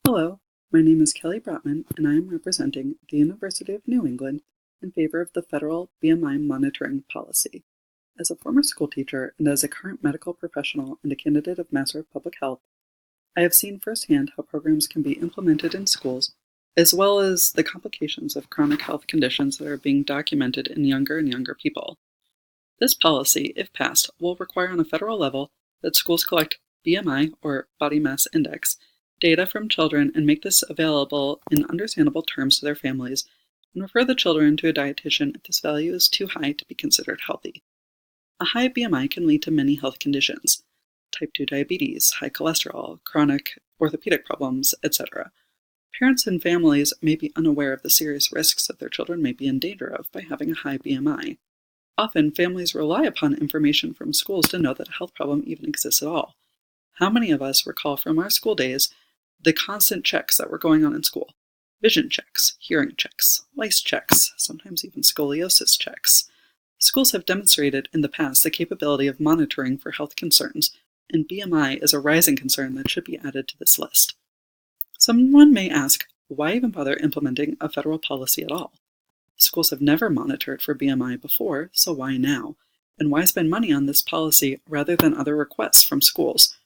Hello, my name is Kelly Brotman, and I am representing the University of New England in favor of the federal BMI monitoring policy. As a former school teacher and as a current medical professional and a candidate of Master of Public Health, I have seen firsthand how programs can be implemented in schools, as well as the complications of chronic health conditions that are being documented in younger and younger people. This policy, if passed, will require on a federal level that schools collect BMI, or body mass index, data from children and make this available in understandable terms to their families, and refer the children to a dietitian if this value is too high to be considered healthy. A high BMI can lead to many health conditions: type 2 diabetes, high cholesterol, chronic orthopedic problems, etc. Parents and families may be unaware of the serious risks that their children may be in danger of by having a high BMI. Often, families rely upon information from schools to know that a health problem even exists at all. How many of us recall from our school days the constant checks that were going on in school? Vision checks, hearing checks, lice checks, sometimes even scoliosis checks. Schools have demonstrated in the past the capability of monitoring for health concerns, and BMI is a rising concern that should be added to this list. Someone may ask, why even bother implementing a federal policy at all? Schools have never monitored for BMI before, so why now? And why spend money on this policy rather than other requests from schools?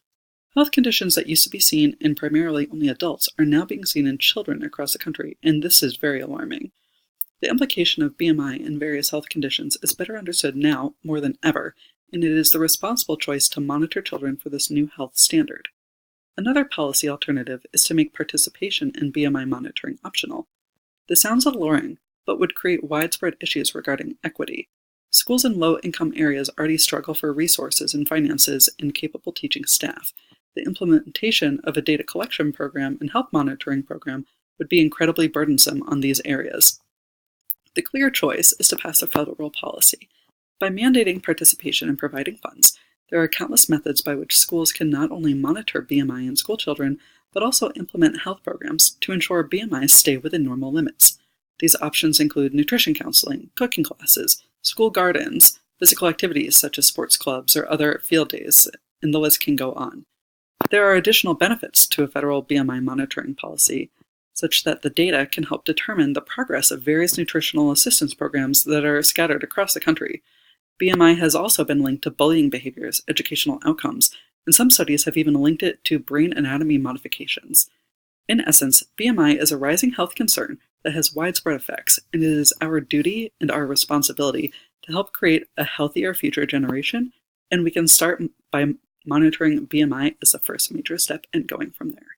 Health conditions that used to be seen in primarily only adults are now being seen in children across the country, and this is very alarming. The implication of BMI in various health conditions is better understood now more than ever, and it is the responsible choice to monitor children for this new health standard. Another policy alternative is to make participation in BMI monitoring optional. This sounds alluring, but would create widespread issues regarding equity. Schools in low-income areas already struggle for resources and finances and capable teaching staff. The implementation of a data collection program and health monitoring program would be incredibly burdensome on these areas. The clear choice is to pass a federal policy. By mandating participation and providing funds, there are countless methods by which schools can not only monitor BMI in school children, but also implement health programs to ensure BMIs stay within normal limits. These options include nutrition counseling, cooking classes, school gardens, physical activities such as sports clubs or other field days, and the list can go on. There are additional benefits to a federal BMI monitoring policy, such that the data can help determine the progress of various nutritional assistance programs that are scattered across the country. BMI has also been linked to bullying behaviors, educational outcomes, and some studies have even linked it to brain anatomy modifications. In essence, BMI is a rising health concern that has widespread effects, and it is our duty and our responsibility to help create a healthier future generation, and we can start by monitoring BMI as the first major step and going from there.